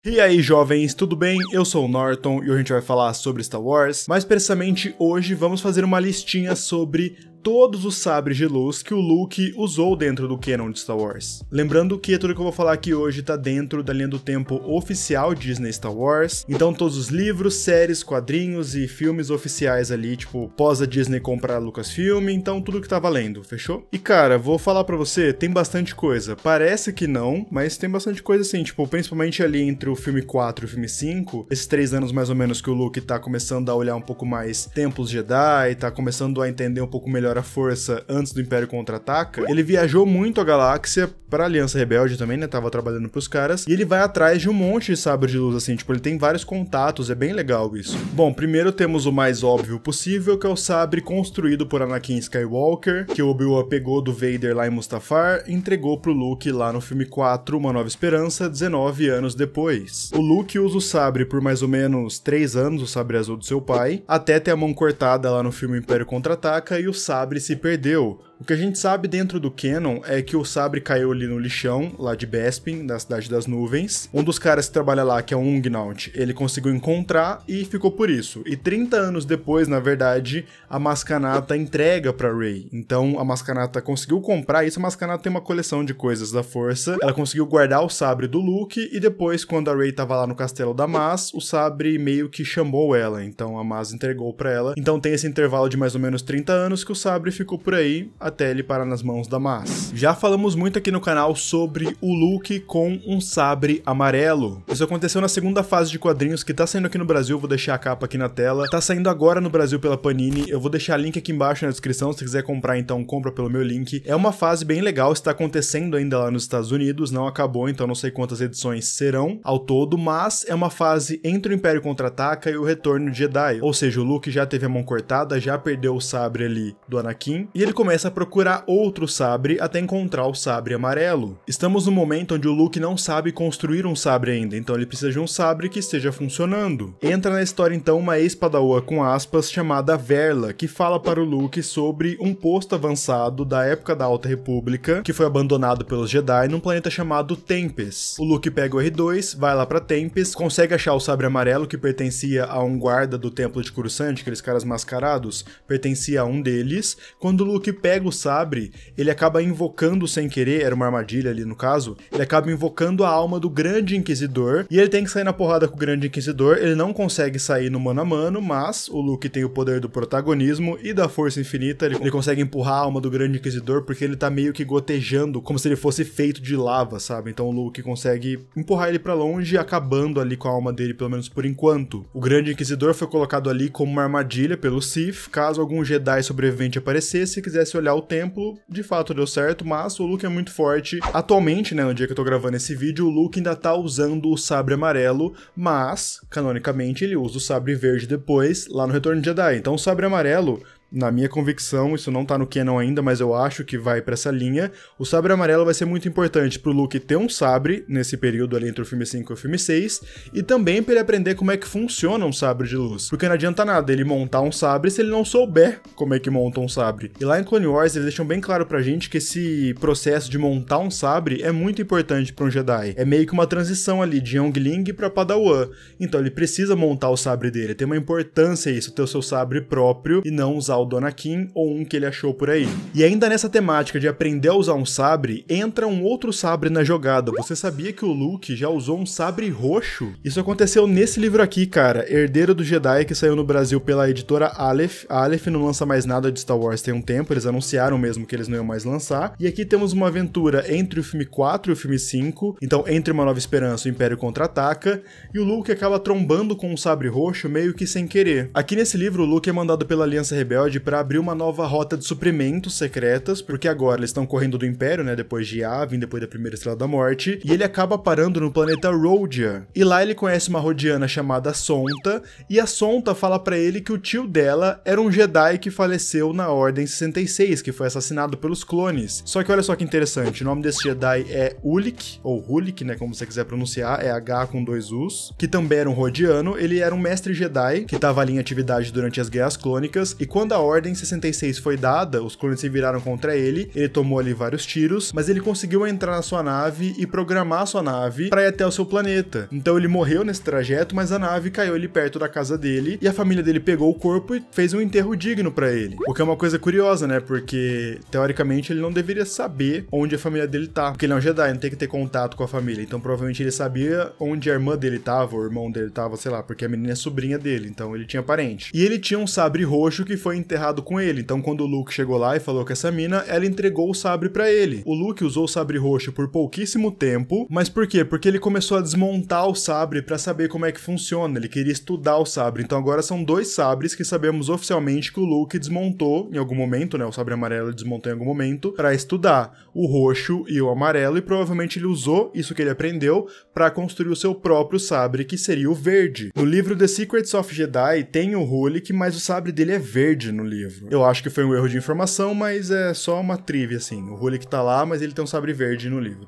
E aí, jovens, tudo bem? Eu sou o Norton e hoje a gente vai falar sobre Star Wars. Mais precisamente, hoje vamos fazer uma listinha sobre todos os sabres de luz que o Luke usou dentro do canon de Star Wars. Lembrando que tudo que eu vou falar aqui hoje tá dentro da linha do tempo oficial Disney Star Wars, então todos os livros, séries, quadrinhos e filmes oficiais ali, tipo, pós a Disney comprar a Lucasfilm, então tudo que tá valendo, fechou? E cara, vou falar pra você, tem bastante coisa. Parece que não, mas tem bastante coisa assim, tipo, principalmente ali entre o filme 4 e o filme 5, esses 3 anos mais ou menos que o Luke tá começando a olhar um pouco mais templos Jedi, tá começando a entender um pouco melhor a força antes do Império Contra-Ataca, ele viajou muito a galáxia pra Aliança Rebelde também, né, tava trabalhando pros caras, e ele vai atrás de um monte de sabre de luz, assim, tipo, ele tem vários contatos, é bem legal isso. Bom, primeiro temos o mais óbvio possível, que é o sabre construído por Anakin Skywalker, que o Obi-Wan pegou do Vader lá em Mustafar e entregou pro Luke lá no filme 4, Uma Nova Esperança, 19 anos depois. O Luke usa o sabre por mais ou menos 3 anos, o sabre azul do seu pai, até ter a mão cortada lá no filme Império Contra-Ataca e o sabre se perdeu. O que a gente sabe dentro do canon é que o sabre caiu ali no lixão, lá de Bespin, da Cidade das Nuvens. Um dos caras que trabalha lá, que é um Ugnaught, ele conseguiu encontrar e ficou por isso. E 30 anos depois, na verdade, a Maskanata entrega pra Rey. Então a Maskanata conseguiu comprar isso. A Maskanata tem uma coleção de coisas da Força. Ela conseguiu guardar o sabre do Luke e depois, quando a Rey tava lá no castelo da Maz, o sabre meio que chamou ela. Então a Maz entregou pra ela. Então tem esse intervalo de mais ou menos 30 anos que o sabre ficou por aí até ele parar nas mãos da Maz. Já falamos muito aqui no canal sobre o Luke com um sabre amarelo. Isso aconteceu na segunda fase de quadrinhos que tá saindo aqui no Brasil, vou deixar a capa aqui na tela. Tá saindo agora no Brasil pela Panini, eu vou deixar link aqui embaixo na descrição, se quiser comprar então compra pelo meu link. É uma fase bem legal, está acontecendo ainda lá nos Estados Unidos, não acabou, então não sei quantas edições serão ao todo, mas é uma fase entre o Império Contra-Ataca e o Retorno de Jedi. Ou seja, o Luke já teve a mão cortada, já perdeu o sabre ali do Anakin, e ele começa a procurar outro sabre até encontrar o sabre amarelo. Estamos no momento onde o Luke não sabe construir um sabre ainda, então ele precisa de um sabre que esteja funcionando. Entra na história então uma ex-padawan com aspas chamada Verla, que fala para o Luke sobre um posto avançado da época da Alta República, que foi abandonado pelos Jedi num planeta chamado Tempest. O Luke pega o R2, vai lá pra Tempest, consegue achar o sabre amarelo que pertencia a um guarda do Templo de Coruscant, aqueles caras mascarados, pertencia a um deles. Quando o Luke pega o sabre, ele acaba invocando sem querer, era uma armadilha ali no caso, ele acaba invocando a alma do Grande Inquisidor, e ele tem que sair na porrada com o Grande Inquisidor. Ele não consegue sair no mano a mano, mas o Luke tem o poder do protagonismo e da força infinita, ele consegue empurrar a alma do Grande Inquisidor, porque ele tá meio que gotejando, como se ele fosse feito de lava, sabe? Então o Luke consegue empurrar ele pra longe, acabando ali com a alma dele, pelo menos por enquanto. O Grande Inquisidor foi colocado ali como uma armadilha pelo Sith, caso algum Jedi sobrevivente aparecesse e quisesse olhar o templo. De fato deu certo, mas o Luke é muito forte. Atualmente, né, no dia que eu tô gravando esse vídeo, o Luke ainda tá usando o sabre amarelo, mas, canonicamente, ele usa o sabre verde depois, lá no Retorno de Jedi. Então o sabre amarelo, na minha convicção, isso não tá no canon ainda, mas eu acho que vai pra essa linha, o sabre amarelo vai ser muito importante pro Luke ter um sabre nesse período ali entre o filme 5 e o filme 6, e também pra ele aprender como é que funciona um sabre de luz, porque não adianta nada ele montar um sabre se ele não souber como é que monta um sabre. E lá em Clone Wars eles deixam bem claro pra gente que esse processo de montar um sabre é muito importante pra um Jedi, é meio que uma transição ali de Youngling pra Padawan, então ele precisa montar o sabre dele, tem uma importância isso, ter o seu sabre próprio e não usar o do Anakin ou um que ele achou por aí. E ainda nessa temática de aprender a usar um sabre, entra um outro sabre na jogada. Você sabia que o Luke já usou um sabre roxo? Isso aconteceu nesse livro aqui, cara, Herdeiro do Jedi, que saiu no Brasil pela editora Aleph. A Aleph não lança mais nada de Star Wars tem um tempo, eles anunciaram mesmo que eles não iam mais lançar. E aqui temos uma aventura entre o filme 4 e o filme 5, então entre Uma Nova Esperança e o Império Contra-Ataca, e o Luke acaba trombando com um sabre roxo meio que sem querer. Aqui nesse livro o Luke é mandado pela Aliança Rebelde para abrir uma nova rota de suprimentos secretas, porque agora eles estão correndo do Império, né, depois de Yavin, depois da primeira Estrela da Morte, e ele acaba parando no planeta Rhodia. E lá ele conhece uma rodiana chamada Sonta, e a Sonta fala pra ele que o tio dela era um Jedi que faleceu na Ordem 66, que foi assassinado pelos clones. Só que olha só que interessante, o nome desse Jedi é Ulic, ou Hulik, né, como você quiser pronunciar, é H com 2 U's, que também era um rodiano. Ele era um mestre Jedi, que estava ali em atividade durante as Guerras Clônicas, e quando a a Ordem 66 foi dada, os clones se viraram contra ele tomou ali vários tiros, mas ele conseguiu entrar na sua nave e programar a sua nave para ir até o seu planeta. Então ele morreu nesse trajeto, mas a nave caiu ali perto da casa dele e a família dele pegou o corpo e fez um enterro digno para ele. O que é uma coisa curiosa, né? Porque teoricamente ele não deveria saber onde a família dele tá, porque ele é um Jedi, não tem que ter contato com a família. Então provavelmente ele sabia onde a irmã dele tava, ou o irmão dele tava, sei lá, porque a menina é sobrinha dele, então ele tinha parente. E ele tinha um sabre roxo que foi enterrado com ele. Então quando o Luke chegou lá e falou que essa mina, ela entregou o sabre pra ele. O Luke usou o sabre roxo por pouquíssimo tempo, mas por quê? Porque ele começou a desmontar o sabre pra saber como é que funciona, ele queria estudar o sabre. Então agora são 2 sabres que sabemos oficialmente que o Luke desmontou em algum momento, né? O sabre amarelo ele desmontou em algum momento pra estudar. O roxo e o amarelo, e provavelmente ele usou isso que ele aprendeu pra construir o seu próprio sabre, que seria o verde. No livro The Secrets of Jedi tem o Hulk, mas o sabre dele é verde no livro. Eu acho que foi um erro de informação, mas é só uma trivia, assim. O Hulk tá lá, mas ele tem um sabre verde no livro.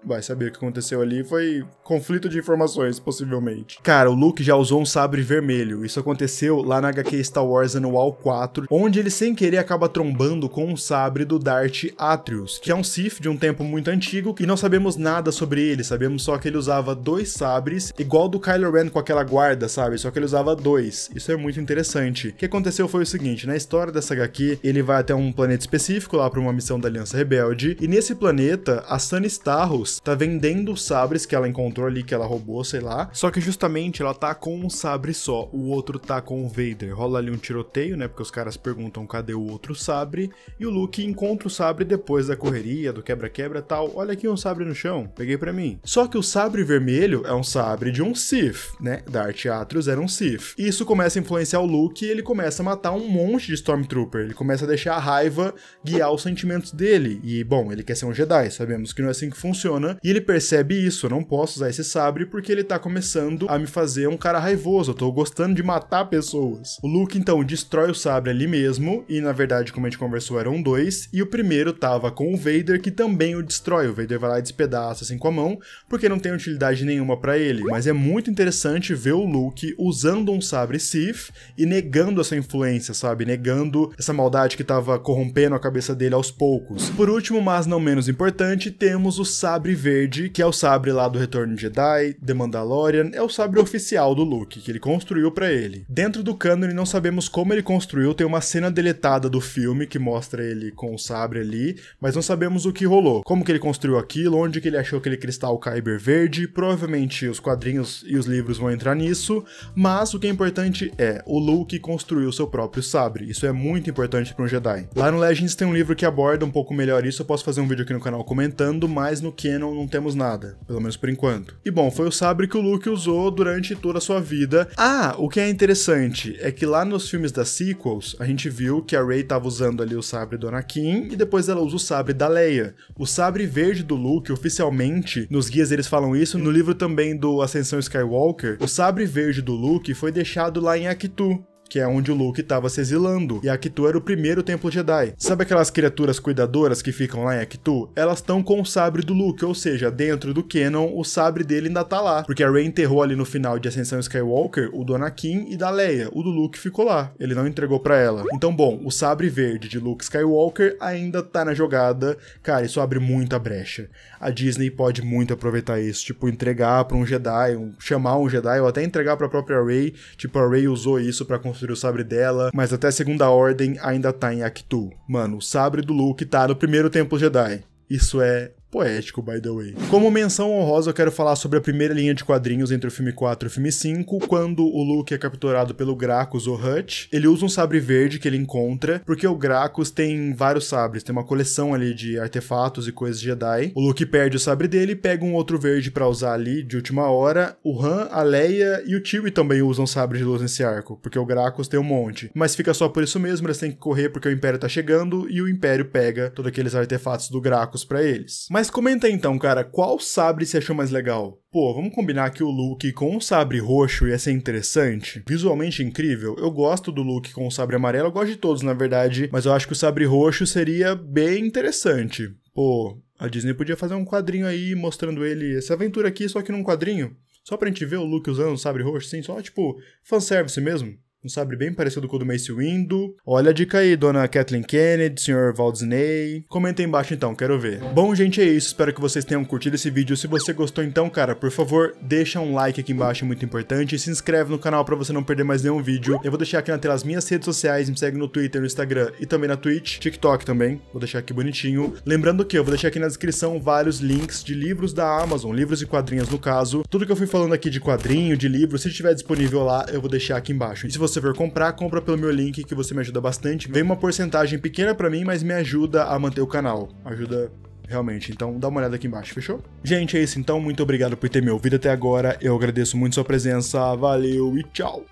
Vai saber o que aconteceu ali, foi conflito de informações, possivelmente. Cara, o Luke já usou um sabre vermelho. Isso aconteceu lá na HQ Star Wars Anual 4, onde ele sem querer acaba trombando com um sabre do Darth Atrius, que é um Sith de um tempo muito antigo, e não sabemos nada sobre ele, sabemos só que ele usava 2 sabres, igual do Kylo Ren com aquela guarda, sabe? Só que ele usava 2. Isso é muito interessante. O que aconteceu foi o seguinte, na história dessa HQ, ele vai até um planeta específico, lá pra uma missão da Aliança Rebelde, e nesse planeta, a Sunny Starros tá vendendo os sabres que ela encontrou ali, que ela roubou, sei lá. Só que justamente ela tá com um sabre só, o outro tá com o Vader. Rola ali um tiroteio, né, porque os caras perguntam cadê o outro sabre, e o Luke encontra o sabre depois da correria, do quebra-quebra e tal. Olha aqui um sabre no chão, peguei pra mim. Só que o sabre vermelho é um sabre de um Sith, né, Darth Atrius era um Sith. E isso começa a influenciar o Luke e ele começa a matar um monte de Stormtrooper. Ele começa a deixar a raiva guiar os sentimentos dele. E, bom, ele quer ser um Jedi, sabemos que não é assim que funciona. E ele percebe isso, eu não posso usar esse sabre porque ele tá começando a me fazer um cara raivoso, eu tô gostando de matar pessoas. O Luke então destrói o sabre ali mesmo, e na verdade, como a gente conversou, eram 2, e o primeiro tava com o Vader, que também o destrói. O Vader vai lá e despedaça assim com a mão, porque não tem utilidade nenhuma pra ele. Mas é muito interessante ver o Luke usando um sabre Sith e negando essa influência, sabe? Negando essa maldade que tava corrompendo a cabeça dele aos poucos. Por último, mas não menos importante, temos o sabre verde, que é o sabre lá do Retorno de Jedi, The Mandalorian, é o sabre oficial do Luke, que ele construiu pra ele. Dentro do cânone não sabemos como ele construiu, tem uma cena deletada do filme que mostra ele com o sabre ali, mas não sabemos o que rolou. Como que ele construiu aquilo, onde que ele achou aquele cristal Kyber verde, provavelmente os quadrinhos e os livros vão entrar nisso, mas o que é importante é, o Luke construiu seu próprio sabre, isso é muito importante para um Jedi. Lá no Legends tem um livro que aborda um pouco melhor isso, eu posso fazer um vídeo aqui no canal comentando, mas no canon não temos nada, pelo menos por enquanto. E bom, foi o sabre que o Luke usou durante toda a sua vida. Ah, o que é interessante é que lá nos filmes das sequels, a gente viu que a Rey tava usando ali o sabre do Anakin e depois ela usa o sabre da Leia. O sabre verde do Luke, oficialmente, nos guias eles falam isso, no livro também do Ascensão Skywalker, o sabre verde do Luke foi deixado lá em Ahch-To, que é onde o Luke estava se exilando, e Ahch-To era o primeiro templo Jedi. Sabe aquelas criaturas cuidadoras que ficam lá em Ahch-To? Elas estão com o sabre do Luke, ou seja, dentro do canon, o sabre dele ainda tá lá, porque a Rey enterrou ali no final de Ascensão Skywalker o do Anakin e da Leia, o do Luke ficou lá, ele não entregou pra ela. Então, bom, o sabre verde de Luke Skywalker ainda tá na jogada, cara, isso abre muita brecha. A Disney pode muito aproveitar isso, tipo, entregar pra um Jedi, chamar um Jedi, ou até entregar pra própria Rey, tipo, a Rey usou isso pra construir o sabre dela, mas até a Segunda Ordem ainda tá em Ahch-To. Mano, o sabre do Luke tá no primeiro templo Jedi. Isso é poético, by the way. Como menção honrosa, eu quero falar sobre a primeira linha de quadrinhos entre o filme 4 e o filme 5, quando o Luke é capturado pelo Gracchus ou Hutch. Ele usa um sabre verde que ele encontra, porque o Gracchus tem vários sabres, tem uma coleção ali de artefatos e coisas de Jedi. O Luke perde o sabre dele e pega um outro verde pra usar ali de última hora. O Han, a Leia e o Chewie também usam sabre de luz nesse arco, porque o Gracchus tem um monte. Mas fica só por isso mesmo, eles têm que correr porque o Império tá chegando e o Império pega todos aqueles artefatos do Gracchus pra eles. Mas comenta aí então, cara, qual sabre você achou mais legal? Pô, vamos combinar que o Luke com o sabre roxo ia ser interessante? Visualmente incrível. Eu gosto do Luke com o sabre amarelo, eu gosto de todos, na verdade, mas eu acho que o sabre roxo seria bem interessante. Pô, a Disney podia fazer um quadrinho aí mostrando ele, essa aventura aqui, só que num quadrinho. Só pra gente ver o Luke usando o sabre roxo, assim, só tipo, fanservice mesmo. Um sabre bem parecido com o do Mace Windu. Olha a dica aí, dona Kathleen Kennedy, Sr. Walt Disney. Comenta aí embaixo então, quero ver. Bom, gente, é isso. Espero que vocês tenham curtido esse vídeo. Se você gostou então, cara, por favor, deixa um like aqui embaixo, é muito importante. E se inscreve no canal pra você não perder mais nenhum vídeo. Eu vou deixar aqui na tela as minhas redes sociais. Me segue no Twitter, no Instagram e também na Twitch. TikTok também. Vou deixar aqui bonitinho. Lembrando que eu vou deixar aqui na descrição vários links de livros da Amazon, livros e quadrinhos no caso. Tudo que eu fui falando aqui de quadrinho, de livro, se estiver disponível lá, eu vou deixar aqui embaixo. E se você for comprar, compra pelo meu link que você me ajuda bastante. Vem uma porcentagem pequena pra mim, mas me ajuda a manter o canal. Ajuda realmente, então dá uma olhada aqui embaixo, fechou? Gente, é isso então, muito obrigado por ter me ouvido até agora, eu agradeço muito sua presença, valeu e tchau!